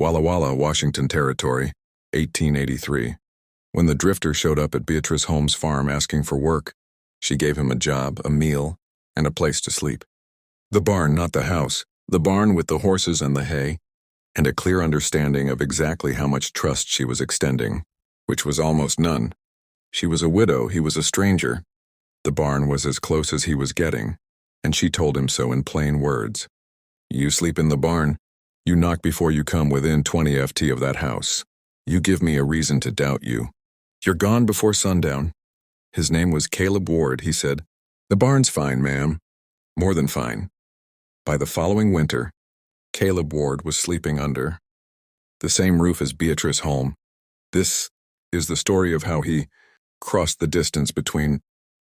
Walla Walla, Washington Territory, 1883. When the drifter showed up at Beatrice Holmes' farm asking for work, she gave him a job, a meal, and a place to sleep. The barn, not the house. The barn with the horses and the hay, and a clear understanding of exactly how much trust she was extending, which was almost none. She was a widow, he was a stranger. The barn was as close as he was getting, and she told him so in plain words. You sleep in the barn. You knock before you come within 20 ft of that house. You give me a reason to doubt you. You're gone before sundown. His name was Caleb Ward, he said. The barn's fine, ma'am. More than fine. By the following winter, Caleb Ward was sleeping under the same roof as Beatrice Holmes. This is the story of how he crossed the distance between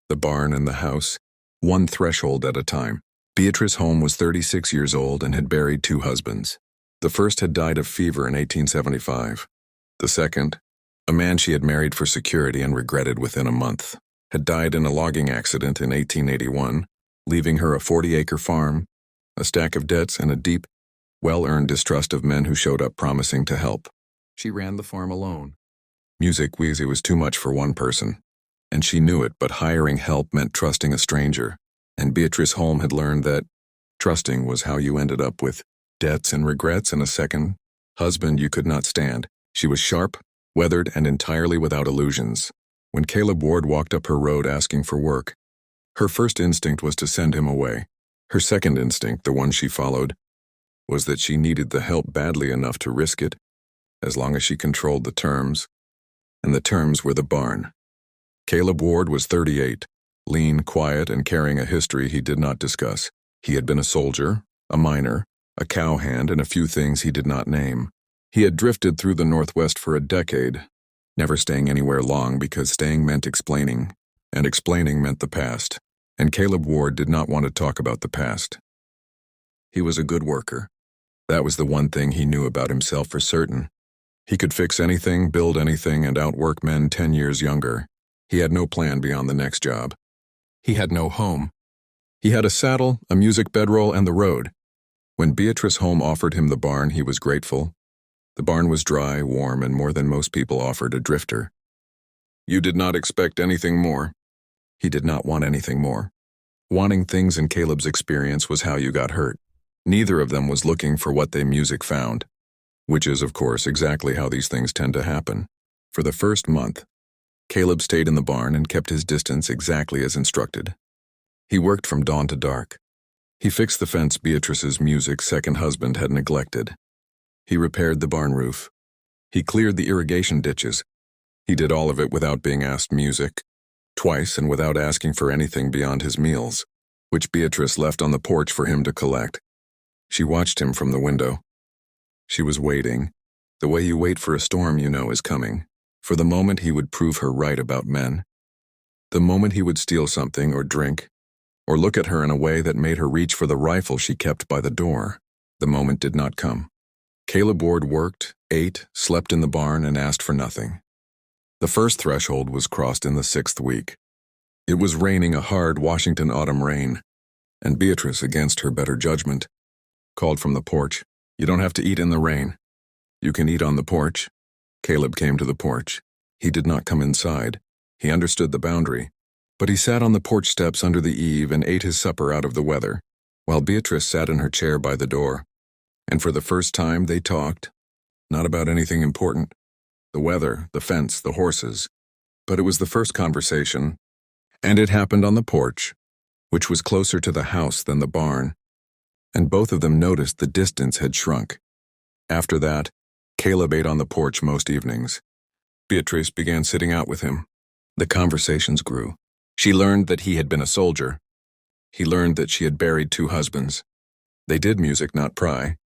the barn and the house, one threshold at a time. Beatrice Holmes was 36 years old and had buried 2 husbands. The first had died of fever in 1875. The second, a man she had married for security and regretted within a month, had died in a logging accident in 1881, leaving her a 40-acre farm, a stack of debts, and a deep, well-earned distrust of men who showed up promising to help. She ran the farm alone. Music wheezy was too much for one person, and she knew it, but hiring help meant trusting a stranger, and Beatrice Holmes had learned that trusting was how you ended up with debts and regrets and a second husband you could not stand. She was sharp, weathered, and entirely without illusions. When Caleb Ward walked up her road asking for work, her first instinct was to send him away. Her second instinct, the one she followed, was that she needed the help badly enough to risk it, as long as she controlled the terms, and the terms were the barn. Caleb Ward was 38, lean, quiet, and carrying a history he did not discuss. He had been a soldier, a miner, a cowhand, and a few things he did not name. He had drifted through the Northwest for a decade, never staying anywhere long because staying meant explaining, and explaining meant the past. And Caleb Ward did not want to talk about the past. He was a good worker. That was the one thing he knew about himself for certain. He could fix anything, build anything, and outwork men 10 years younger. He had no plan beyond the next job. He had no home. He had a saddle, a music bedroll, and the road. When Beatrice Holmes offered him the barn, he was grateful. The barn was dry, warm, and more than most people offered a drifter. You did not expect anything more. He did not want anything more. Wanting things in Caleb's experience was how you got hurt. Neither of them was looking for what they music found, which is, of course, exactly how these things tend to happen. For the first month, Caleb stayed in the barn and kept his distance exactly as instructed. He worked from dawn to dark. He fixed the fence Beatrice's music's second husband had neglected. He repaired the barn roof. He cleared the irrigation ditches. He did all of it without being asked music. Twice, and without asking for anything beyond his meals, which Beatrice left on the porch for him to collect. She watched him from the window. She was waiting. The way you wait for a storm you know is coming, for the moment he would prove her right about men. The moment he would steal something or drink, or look at her in a way that made her reach for the rifle she kept by the door. The moment did not come. Caleb Ward worked, ate, slept in the barn, and asked for nothing. The first threshold was crossed in the 6th week. It was raining a hard Washington autumn rain, and Beatrice, against her better judgment, called from the porch, "You don't have to eat in the rain. You can eat on the porch." Caleb came to the porch. He did not come inside. He understood the boundary, but he sat on the porch steps under the eave and ate his supper out of the weather, while Beatrice sat in her chair by the door. And for the first time they talked, not about anything important. The weather, the fence, the horses. But it was the first conversation, and it happened on the porch, which was closer to the house than the barn, and both of them noticed the distance had shrunk. After that, Caleb ate on the porch most evenings. Beatrice began sitting out with him. The conversations grew. She learned that he had been a soldier. He learned that she had buried 2 husbands. They did music, not pry.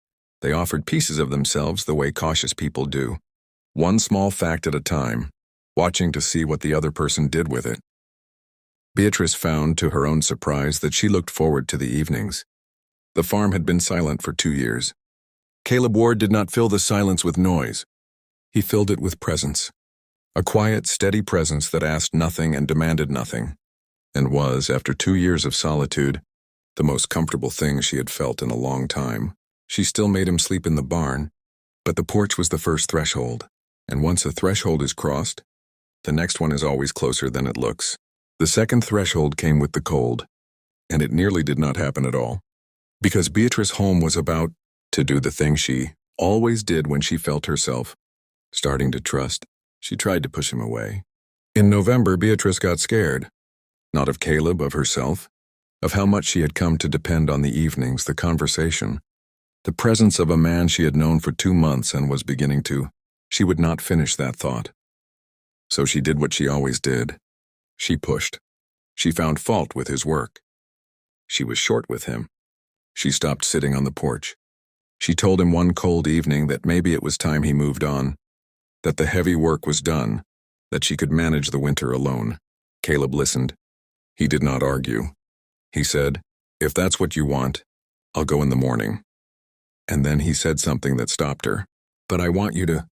They offered pieces of themselves the way cautious people do. One small fact at a time, watching to see what the other person did with it. Beatrice found, to her own surprise, that she looked forward to the evenings. The farm had been silent for 2 years. Caleb Ward did not fill the silence with noise. He filled it with presence. A quiet, steady presence that asked nothing and demanded nothing, and was, after 2 years of solitude, the most comfortable thing she had felt in a long time. She still made him sleep in the barn, But the porch was the first threshold, and once a threshold is crossed, the next one is always closer than it looks. The second threshold came with the cold, and it nearly did not happen at all. Because Beatrice Holm was about to do the thing she always did when she felt herself starting to trust, she tried to push him away. In November, Beatrice got scared. Not of Caleb, of herself, of how much she had come to depend on the evenings, the conversation, the presence of a man she had known for 2 months and was beginning to. She would not finish that thought. So she did what she always did. She pushed. She found fault with his work. She was short with him. She stopped sitting on the porch. She told him one cold evening that maybe it was time he moved on, that the heavy work was done, that she could manage the winter alone. Caleb listened. He did not argue. He said, "If that's what you want, I'll go in the morning." And then he said something that stopped her. "But I want you to